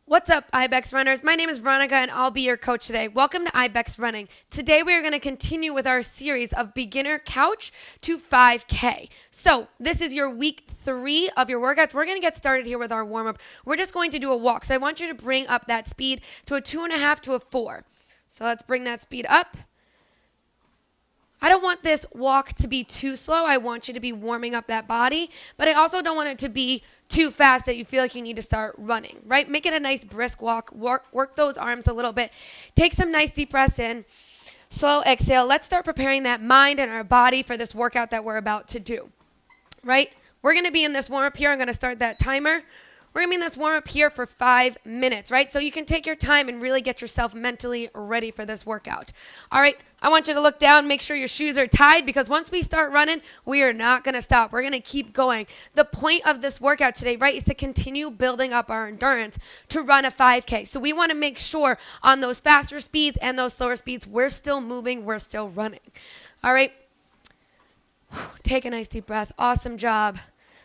What's up, IBX runners? My name is Veronica and I'll be your coach today. Welcome to IBX Running. Today we are going to continue with our series of beginner couch to 5K. So this is your week 3 of your workouts. We're going to get started here with our warm-up. We're just going to do a walk. So I want you to bring up that speed to a 2.5 to a 4. So let's bring that speed up. I don't want this walk to be too slow. I want you to be warming up that body, but I also don't want it to be too fast that you feel like you need to start running, right? Make it a nice brisk walk. Work those arms a little bit. Take some nice deep breaths in. Slow exhale. Let's start preparing that mind and our body for this workout that we're about to do, right? We're going to be in this warm-up here. I'm going to start that timer. We're going to be in this warm-up here for 5 minutes, right? So you can take your time and really get yourself mentally ready for this workout. All right, I want you to look down, make sure your shoes are tied, because once we start running, we are not going to stop. We're going to keep going. The point of this workout today, right, is to continue building up our endurance to run a 5K. So we want to make sure on those faster speeds and those slower speeds, we're still moving, we're still running. All right, take a nice deep breath. Awesome job.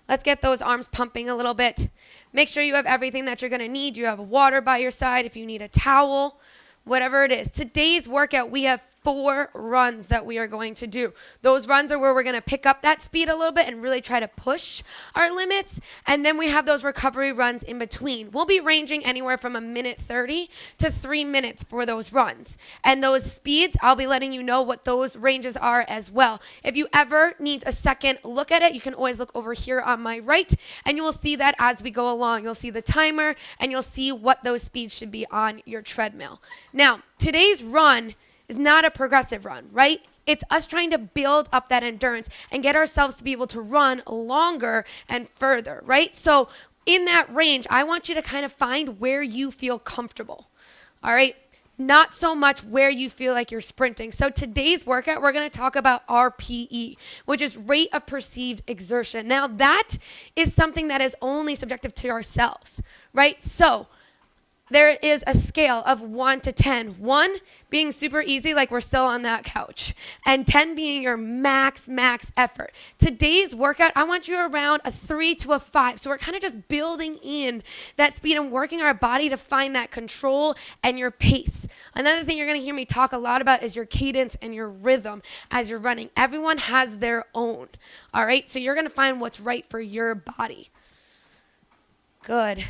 Let's get those arms pumping a little bit. Make sure you have everything that you're going to need. You have water by your side if you need a towel, whatever it is. Today's workout, we have 4 runs that we are going to do. Those runs are where we're going to pick up that speed a little bit and really try to push our limits. And then we have those recovery runs in between. We'll be ranging anywhere from 1:30 to 3 minutes for those runs. And those speeds, I'll be letting you know what those ranges are as well. If you ever need a second look at it, you can always look over here on my right, and you will see that as we go along. You'll see the timer, and you'll see what those speeds should be on your treadmill. Now, today's run is not a progressive run, right? It's us trying to build up that endurance and get ourselves to be able to run longer and further, right? So in that range, I want you to kind of find where you feel comfortable, all right? Not so much where you feel like you're sprinting. So today's workout, we're going to talk about RPE, which is rate of perceived exertion. Now that is something that is only subjective to ourselves, right? So there is a scale of 1 to 10. 1 being super easy, like we're still on that couch, and 10 being your max effort. Today's workout, I want you around a 3 to a 5. So we're kind of just building in that speed and working our body to find that control and your pace. Another thing you're going to hear me talk a lot about is your cadence and your rhythm as you're running. Everyone has their own, all right? So you're going to find what's right for your body. Good.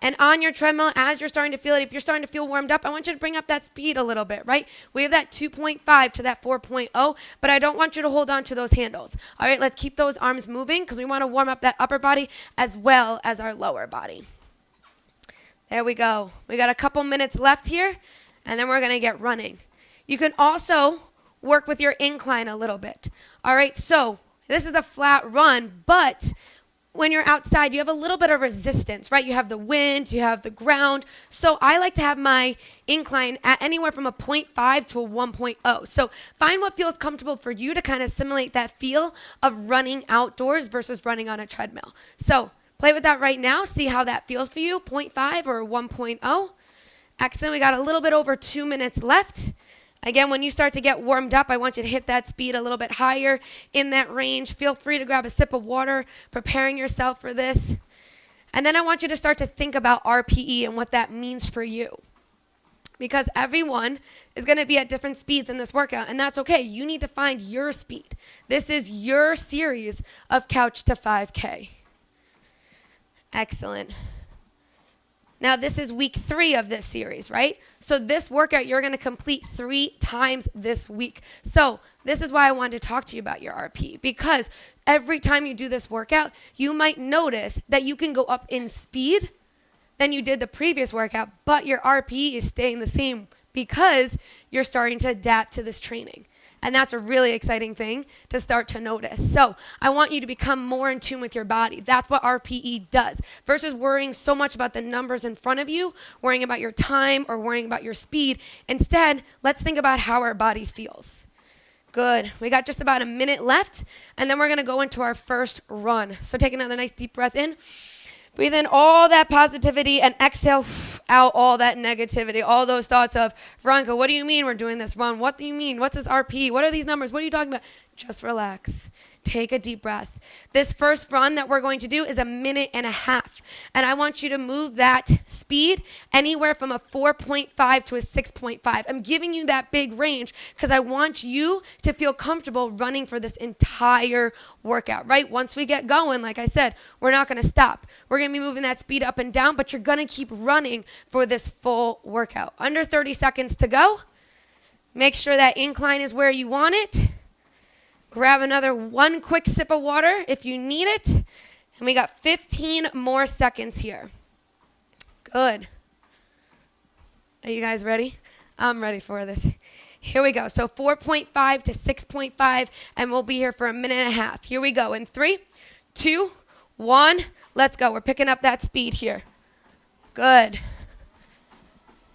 And on your treadmill, as you're starting to feel it, if you're starting to feel warmed up, I want you to bring up that speed a little bit, right? We have that 2.5 to that 4.0, but I don't want you to hold on to those handles. All right, let's keep those arms moving because we want to warm up that upper body as well as our lower body. There we go. We got a couple minutes left here, and then we're going to get running. You can also work with your incline a little bit. All right, so this is a flat run, but when you're outside, you have a little bit of resistance, right? You have the wind, you have the ground. So I like to have my incline at anywhere from a 0.5 to a 1.0. So find what feels comfortable for you to kind of simulate that feel of running outdoors versus running on a treadmill. So play with that right now. See how that feels for you, 0.5 or 1.0. Excellent. We got a little bit over 2 minutes left. Again, when you start to get warmed up, I want you to hit that speed a little bit higher in that range. Feel free to grab a sip of water, preparing yourself for this. And then I want you to start to think about RPE and what that means for you. Because everyone is going to be at different speeds in this workout, and that's okay. You need to find your speed. This is your series of couch to 5K. Excellent. Now, this is week 3 of this series, right? So this workout, you're going to complete 3 times this week. So this is why I wanted to talk to you about your RP, because every time you do this workout, you might notice that you can go up in speed than you did the previous workout, but your RP is staying the same because you're starting to adapt to this training. And that's a really exciting thing to start to notice. So I want you to become more in tune with your body. That's what RPE does. Versus worrying so much about the numbers in front of you, worrying about your time or worrying about your speed. Instead, let's think about how our body feels. Good. We got just about a minute left, and then we're going to go into our first run. So take another nice deep breath in. Breathe in all that positivity and exhale out all that negativity, all those thoughts of, Veronica, what do you mean we're doing this run? What do you mean? What's this RP? What are these numbers? What are you talking about? Just relax. Take a deep breath. This first run that we're going to do is 1.5 minutes. And I want you to move that speed anywhere from a 4.5 to a 6.5. I'm giving you that big range because I want you to feel comfortable running for this entire workout, right? Once we get going, like I said, we're not going to stop. We're going to be moving that speed up and down, but you're going to keep running for this full workout. Under 30 seconds to go. Make sure that incline is where you want it. Grab another one quick sip of water if you need it. And we got 15 more seconds here. Good. Are you guys ready? I'm ready for this. Here we go. So 4.5 to 6.5, and we'll be here for 1.5 minutes. Here we go. In 3, 2, 1, let's go. We're picking up that speed here. Good.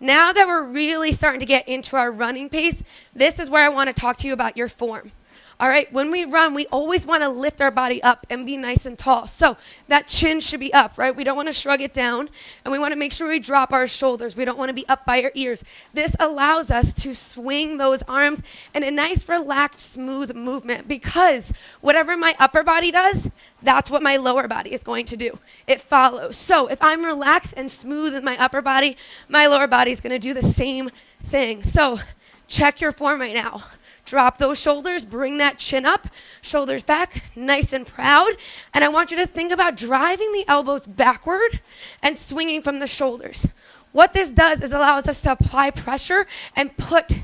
Now that we're really starting to get into our running pace, this is where I want to talk to you about your form. All right, when we run, we always want to lift our body up and be nice and tall. So that chin should be up, right? We don't want to shrug it down, and we want to make sure we drop our shoulders. We don't want to be up by our ears. This allows us to swing those arms in a nice, relaxed, smooth movement because whatever my upper body does, that's what my lower body is going to do. It follows. So if I'm relaxed and smooth in my upper body, my lower body is going to do the same thing. So check your form right now. Drop those shoulders, bring that chin up, shoulders back, nice and proud. And I want you to think about driving the elbows backward and swinging from the shoulders. What this does is allows us to apply pressure and put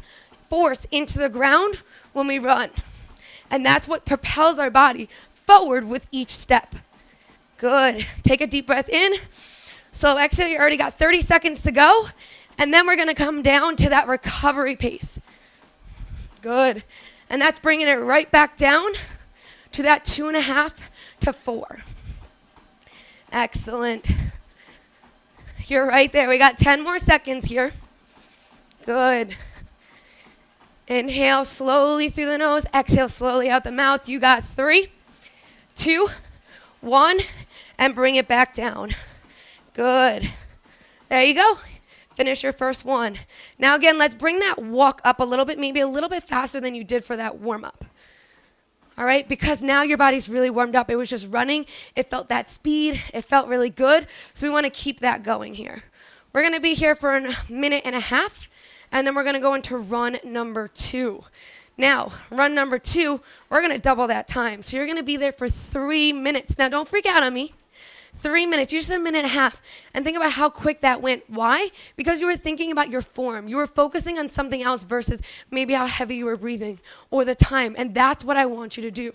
force into the ground when we run. And that's what propels our body forward with each step. Good. Take a deep breath in. So exhale, you already got 30 seconds to go. And then we're going to come down to that recovery pace. Good. And that's bringing it right back down to that 2.5 to 4. Excellent. You're right there. We got 10 more seconds here. Good. Inhale slowly through the nose. Exhale slowly out the mouth. You got 3, 2, 1, and bring it back down. Good. There you go. Finish your first one. Now again, let's bring that walk up a little bit, maybe a little bit faster than you did for that warm-up. All right, because now your body's really warmed up. It was just running. It felt that speed. It felt really good. So we want to keep that going here. We're going to be here for 1.5 minutes, and then we're going to go into run number 2. Now, run number 2, we're going to double that time. So you're going to be there for 3 minutes. Now, don't freak out on me. 3 minutes, you just said 1.5 minutes. And think about how quick that went. Why? Because you were thinking about your form. You were focusing on something else versus maybe how heavy you were breathing or the time. And that's what I want you to do.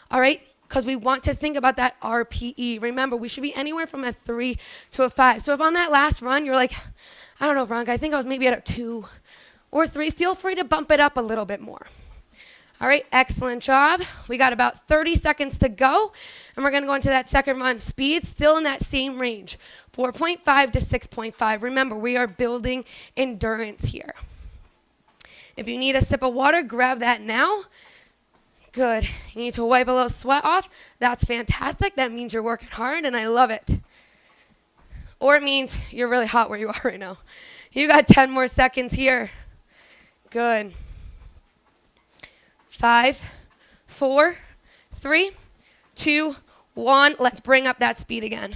All right? Because we want to think about that RPE. Remember, we should be anywhere from a 3 to a 5. So if on that last run, you're like, I don't know, Veronica, I think I was maybe at a 2 or 3, feel free to bump it up a little bit more. All right, excellent job. We got about 30 seconds to go, and we're going to go into that second run. Speed still in that same range, 4.5 to 6.5. Remember, we are building endurance here. If you need a sip of water, grab that now. Good. You need to wipe a little sweat off. That's fantastic. That means you're working hard, and I love it. Or it means you're really hot where you are right now. You got 10 more seconds here. Good. 5, 4, 3, 2, 1. Let's bring up that speed again.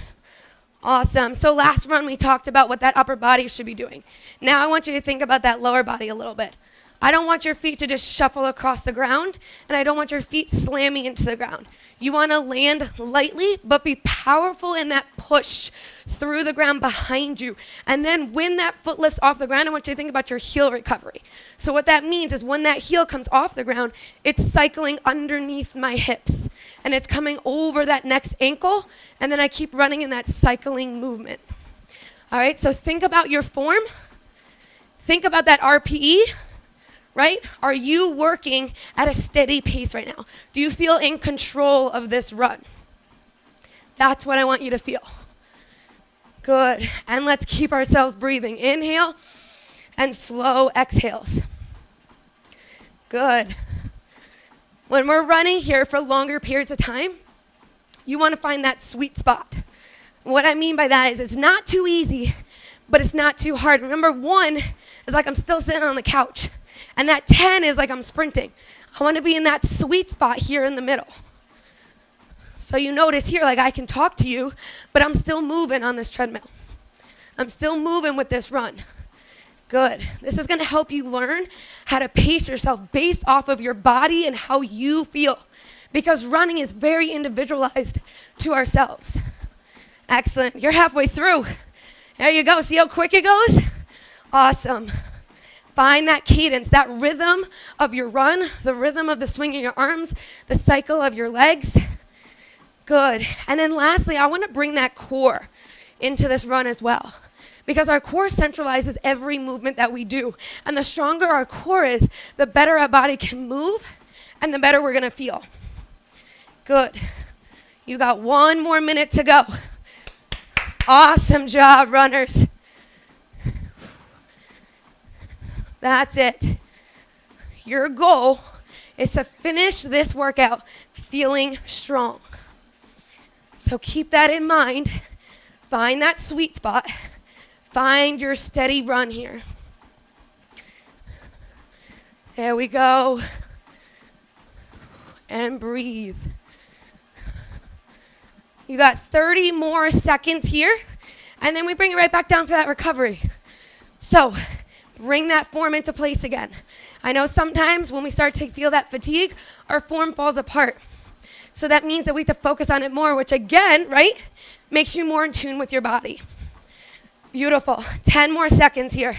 Awesome. So last run we talked about what that upper body should be doing. Now I want you to think about that lower body a little bit. I don't want your feet to just shuffle across the ground, and I don't want your feet slamming into the ground. You want to land lightly, but be powerful in that push through the ground behind you. And then when that foot lifts off the ground, I want you to think about your heel recovery. So what that means is when that heel comes off the ground, it's cycling underneath my hips. And it's coming over that next ankle, and then I keep running in that cycling movement. All right, so think about your form. Think about that RPE. Right? Are you working at a steady pace right now? Do you feel in control of this run? That's what I want you to feel. Good. And let's keep ourselves breathing. Inhale and slow exhales. Good. When we're running here for longer periods of time, you want to find that sweet spot. What I mean by that is it's not too easy, but it's not too hard. Remember, 1 is like I'm still sitting on the couch. And that 10 is like I'm sprinting. I want to be in that sweet spot here in the middle. So you notice here, like I can talk to you, but I'm still moving on this treadmill. I'm still moving with this run. Good. This is going to help you learn how to pace yourself based off of your body and how you feel, because running is very individualized to ourselves. Excellent. You're halfway through. There you go. See how quick it goes? Awesome. Find that cadence, that rhythm of your run, the rhythm of the swing of your arms, the cycle of your legs. Good. And then lastly, I want to bring that core into this run as well, because our core centralizes every movement that we do. And the stronger our core is, the better our body can move and the better we're going to feel. Good. You got 1 more minute to go. Awesome job, runners. That's it. Your goal is to finish this workout feeling strong. So keep that in mind. Find that sweet spot. Find your steady run here. There we go. And breathe. You got 30 more seconds here, and then we bring it right back down for that recovery. So bring that form into place again. I know sometimes when we start to feel that fatigue, our form falls apart. So that means that we have to focus on it more, which again, right, makes you more in tune with your body. Beautiful. 10 more seconds here.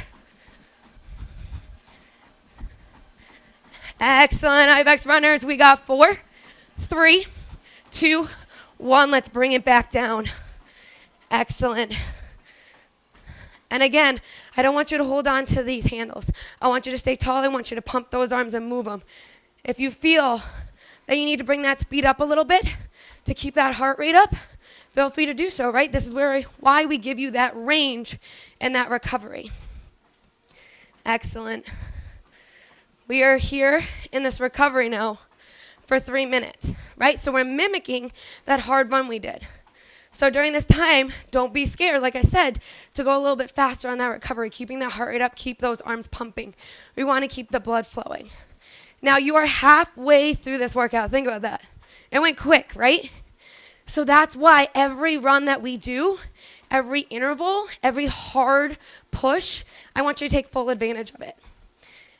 Excellent, IBX runners. We got 4, 3, 2, 1. Let's bring it back down. Excellent. And again, I don't want you to hold on to these handles. I want you to stay tall. I want you to pump those arms and move them. If you feel that you need to bring that speed up a little bit to keep that heart rate up, feel free to do so, right? This is why we give you that range and that recovery. Excellent. We are here in this recovery now for 3 minutes, right? So we're mimicking that hard run we did. So during this time, don't be scared, like I said, to go a little bit faster on that recovery, keeping that heart rate up, keep those arms pumping. We want to keep the blood flowing. Now you are halfway through this workout. Think about that. It went quick, right? So that's why every run that we do, every interval, every hard push, I want you to take full advantage of it.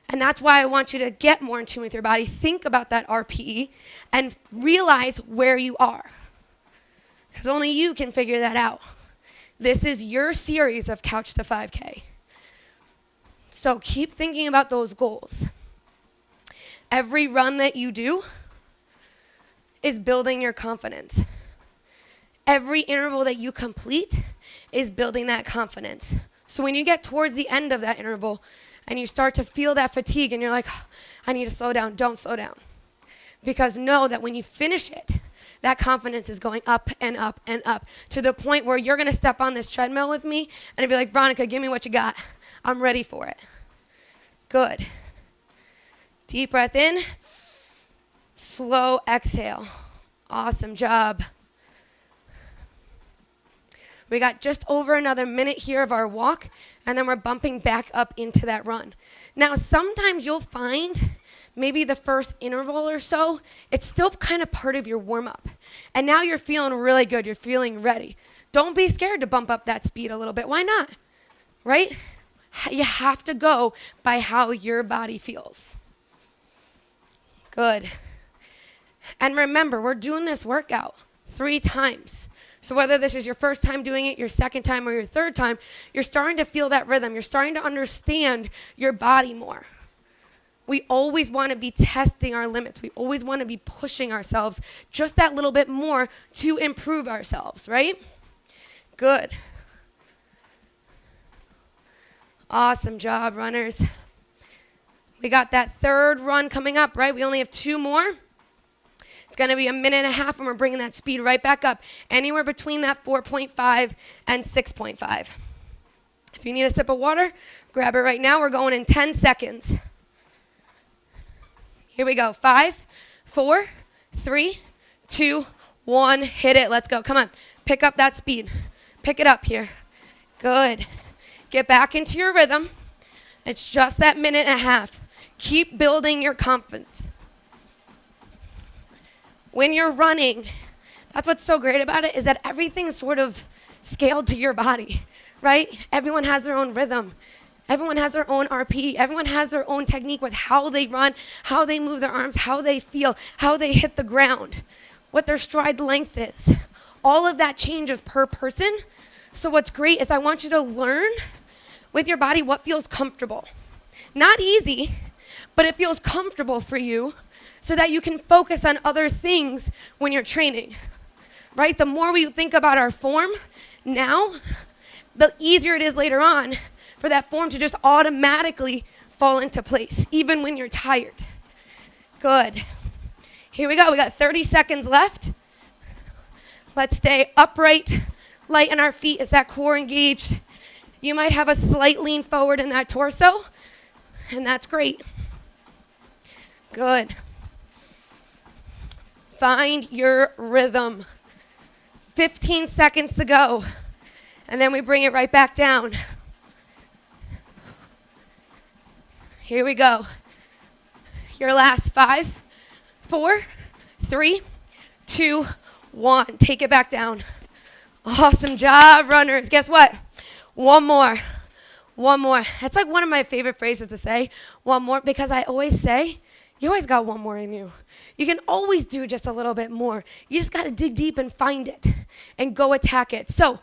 And that's why I want you to get more in tune with your body. Think about that RPE and realize where you are, because only you can figure that out. This is your series of Couch to 5K. So keep thinking about those goals. Every run that you do is building your confidence. Every interval that you complete is building that confidence. So when you get towards the end of that interval and you start to feel that fatigue and you're like, oh, I need to slow down, don't slow down. Because know that when you finish it, that confidence is going up and up and up to the point where you're going to step on this treadmill with me and be like, Veronica, give me what you got. I'm ready for it. Good. Deep breath in. Slow exhale. Awesome job. We got just over another minute here of our walk, and then we're bumping back up into that run. Now, sometimes you'll find maybe the first interval or so, it's still kind of part of your warm-up. And now you're feeling really good. You're feeling ready. Don't be scared to bump up that speed a little bit. Why not? Right? You have to go by how your body feels. Good. And remember, we're doing this workout 3 times. So whether this is your first time doing it, your second time, or your third time, you're starting to feel that rhythm. You're starting to understand your body more. We always want to be testing our limits. We always want to be pushing ourselves just that little bit more to improve ourselves, right? Good. Awesome job, runners. We got that third run coming up, right? We only have 2 more. It's going to be a minute and a half, and we're bringing that speed right back up, anywhere between that 4.5 and 6.5. If you need a sip of water, grab it right now. We're going in 10 seconds. Here we go. 5, 4, 3, 2, 1. Hit it. Let's go. Come on. Pick up that speed. Pick it up here. Good. Get back into your rhythm. It's just that minute and a half. Keep building your confidence. when you're running, that's what's so great about it, is that everything's sort of scaled to your body, right? Everyone has their own rhythm. Everyone has their own RP. Everyone has their own technique with how they run, how they move their arms, how they feel, how they hit the ground, what their stride length is. All of that changes per person. So what's great is I want you to learn with your body what feels comfortable. Not easy, but it feels comfortable for you so that you can focus on other things when you're training, right? The more we think about our form now, the easier it is later on for that form to just automatically fall into place, even when you're tired. Good. Here we go. We got 30 seconds left. Let's stay upright, light on our feet. Is that core engaged? You might have a slight lean forward in that torso, and that's great. Good. Find your rhythm. 15 seconds to go, and then we bring it right back down. Here we go. Your last 5, 4, 3, 2, 1. Take it back down. Awesome job, runners. Guess what? One more. One more. That's like one of my favorite phrases to say. One more, because I always say, you always got one more in you. You can always do just a little bit more. You just got to dig deep and find it and go attack it. So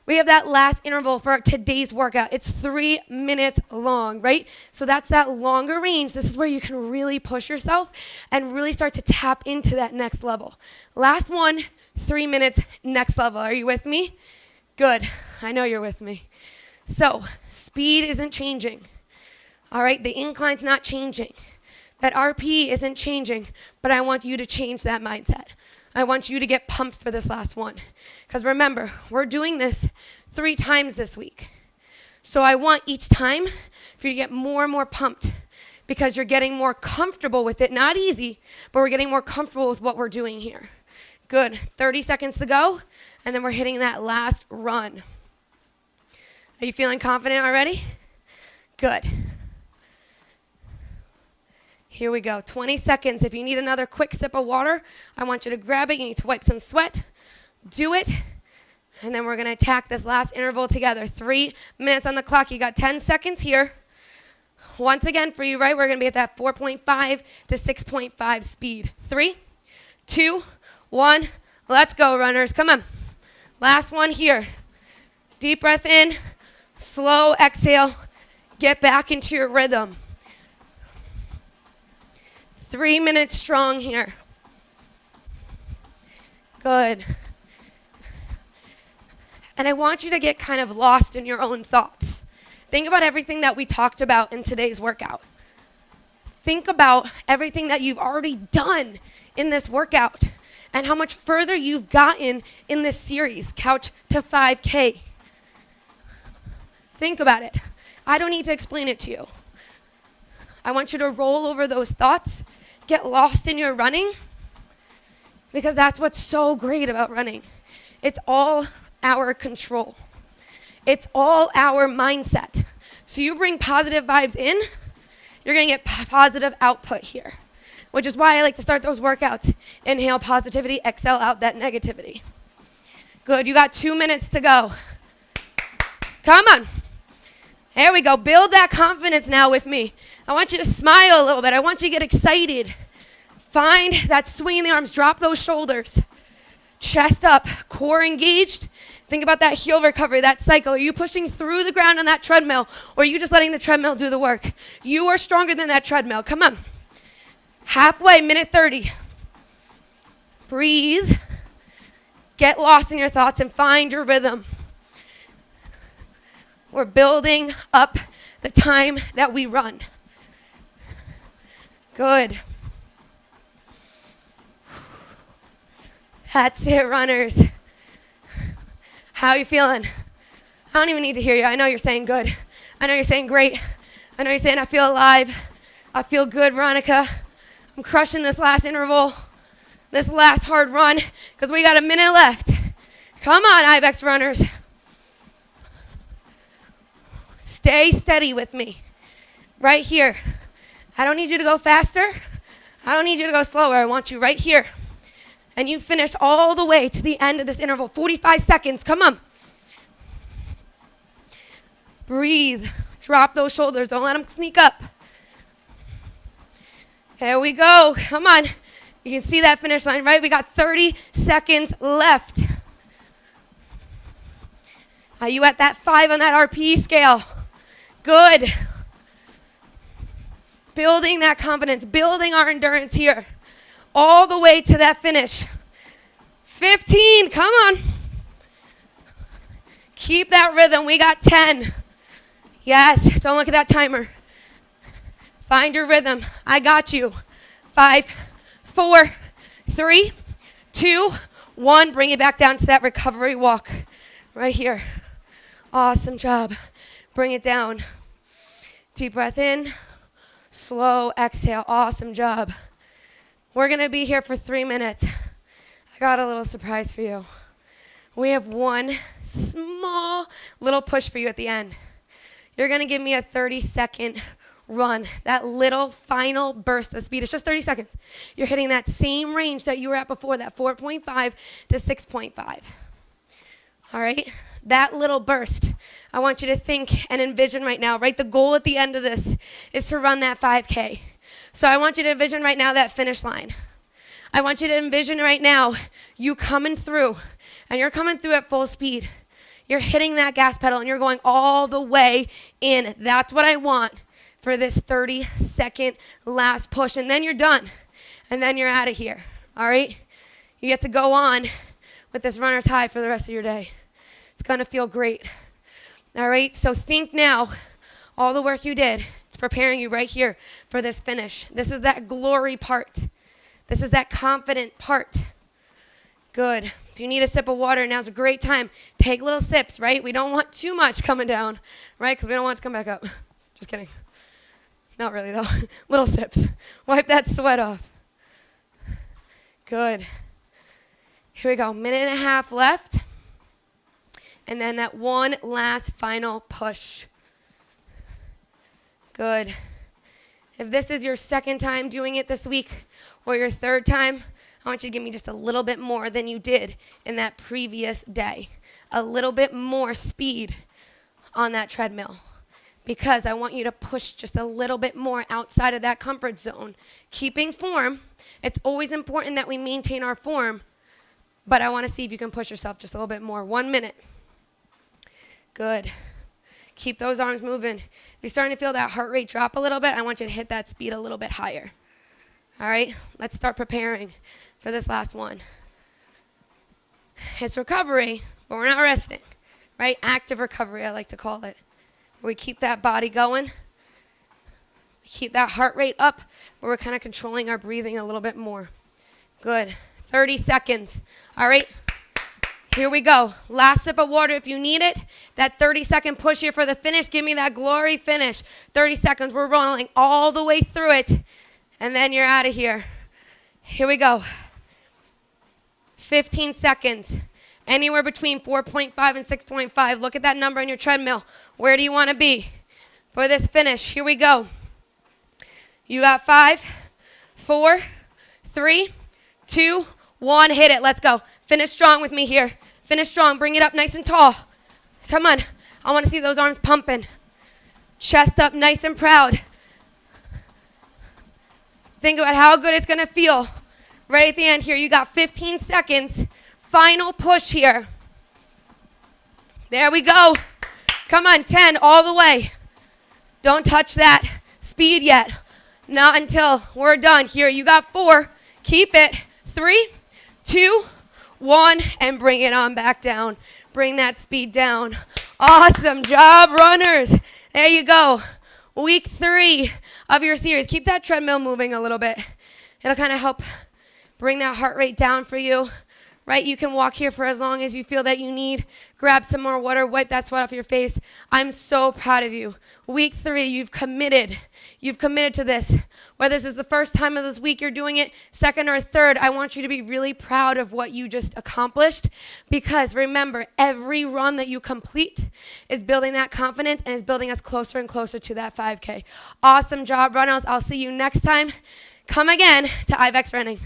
we have that last interval for today's workout. It's 3 minutes long, right? So that's that longer range. This is where you can really push yourself and really start to tap into that next level. Last one, 3 minutes, next level. Are you with me? Good. I know you're with me. So speed isn't changing. All right, the incline's not changing. That RP isn't changing, but I want you to change that mindset. I want you to get pumped for this last one. Because remember, we're doing this 3 times this week. So I want each time for you to get more and more pumped because you're getting more comfortable with it. Not easy, but we're getting more comfortable with what we're doing here. Good. 30 seconds to go, and then we're hitting that last run. Are you feeling confident already? Good. Here we go. 20 seconds. If you need another quick sip of water, I want you to grab it. You need to wipe some sweat. Do it. And then we're going to attack this last interval together. 3 minutes on the clock. You got 10 seconds here. Once again for you, right? We're going to be at that 4.5 to 6.5 speed. 3, 2, 1. Let's go, runners. Come on. Last one here. Deep breath in. Slow exhale. Get back into your rhythm. 3 minutes strong here. Good. And I want you to get kind of lost in your own thoughts. Think about everything that we talked about in today's workout. Think about everything that you've already done in this workout and how much further you've gotten in this series, Couch to 5K. Think about it. I don't need to explain it to you. I want you to roll over those thoughts, get lost in your running, because that's what's so great about running. It's all our control. It's all our mindset. So you bring positive vibes in, you're going to get positive output here, which is why I like to start those workouts. Inhale positivity, exhale out that negativity. Good. You got 2 minutes to go. Come on. There we go. Build that confidence now with me. I want you to smile a little bit. I want you to get excited. Find that swing in the arms. Drop those shoulders. Chest up. Core engaged. Think about that heel recovery, that cycle. Are you pushing through the ground on that treadmill, or are you just letting the treadmill do the work? You are stronger than that treadmill. Come on. Halfway, minute 30. Breathe. Get lost in your thoughts and find your rhythm. We're building up the time that we run. Good. That's it, runners. How are you feeling? I don't even need to hear you. I know you're saying good. I know you're saying great. I know you're saying I feel alive. I feel good, Veronica. I'm crushing this last interval, this last hard run, because we got a minute left. Come on, IBX runners. Stay steady with me. Right here. I don't need you to go faster. I don't need you to go slower. I want you right here. and you finish all the way to the end of this interval. 45 seconds, come on. Breathe, drop those shoulders, don't let them sneak up. There we go, come on. You can see that finish line, right? We got 30 seconds left. Are you at that 5 on that RPE scale? Good. Building that confidence, building our endurance here. All the way to that finish. 15, come on. Keep that rhythm, we got 10. Yes, don't look at that timer. Find your rhythm, I got you. 5, 4, 3, 2, 1. Bring it back down to that recovery walk right here. Awesome job. Bring it down. Deep breath in, slow exhale. Awesome job. We're going to be here for 3 minutes. I got a little surprise for you. We have one small little push for you at the end. You're going to give me a 30-second run, that little final burst of speed. It's just 30 seconds. You're hitting that same range that you were at before, that 4.5 to 6.5. All right? That little burst, I want you to think and envision right now, right? The goal at the end of this is to run that 5K. So I want you to envision right now that finish line. I want you to envision right now you coming through, and you're coming through at full speed. You're hitting that gas pedal, and you're going all the way in. That's what I want for this 30-second last push, and then you're done, and then you're out of here, all right? You get to go on with this runner's high for the rest of your day. It's going to feel great. All right, so think now, all the work you did, it's preparing you right here for this finish. This is that glory part. This is that confident part. Good. Do you need a sip of water? Now's a great time. Take little sips, right? We don't want too much coming down, right? Because we don't want it to come back up. Just kidding. Not really, though. Little sips. Wipe that sweat off. Good. Here we go. Minute and a half left. And then that one last final push. Good. If this is your second time doing it this week or your third time, I want you to give me just a little bit more than you did in that previous day. A little bit more speed on that treadmill. Because I want you to push just a little bit more outside of that comfort zone. Keeping form. It's always important that we maintain our form. But I want to see if you can push yourself just a little bit more. 1 minute. Good. Keep those arms moving. If you're starting to feel that heart rate drop a little bit, I want you to hit that speed a little bit higher. All right? Let's start preparing for this last one. It's recovery, but we're not resting, right? Active recovery, I like to call it. We keep that body going. We keep that heart rate up, but we're kind of controlling our breathing a little bit more. Good. 30 seconds. All right? Here we go. Last sip of water if you need it. That 30-second push here for the finish. Give me that glory finish. 30 seconds. We're rolling all the way through it. And then you're out of here. Here we go. 15 seconds. Anywhere between 4.5 and 6.5. Look at that number on your treadmill. Where do you want to be for this finish? Here we go. You got 5, 4, 3, 2, 1. Hit it. Let's go. Finish strong with me here. Finish strong. Bring it up nice and tall. Come on. I want to see those arms pumping. Chest up nice and proud. Think about how good it's going to feel right at the end here. You got 15 seconds. Final push here. There we go. Come on, 10 all the way. Don't touch that speed yet. Not until we're done. Here, you got 4. Keep it. 3, 2, 1, and bring it on back down. Bring that speed down. Awesome job, runners. There you go. Week 3 of your series. Keep that treadmill moving a little bit. It'll kind of help bring that heart rate down for you. Right? You can walk here for as long as you feel that you need. Grab some more water. Wipe that sweat off your face. I'm so proud of you. Week 3, you've committed. You've committed to this. Whether this is the first time of this week you're doing it, second or third, I want you to be really proud of what you just accomplished. Because remember, every run that you complete is building that confidence and is building us closer and closer to that 5K. Awesome job, runners. I'll see you next time. Come again to IBX Running.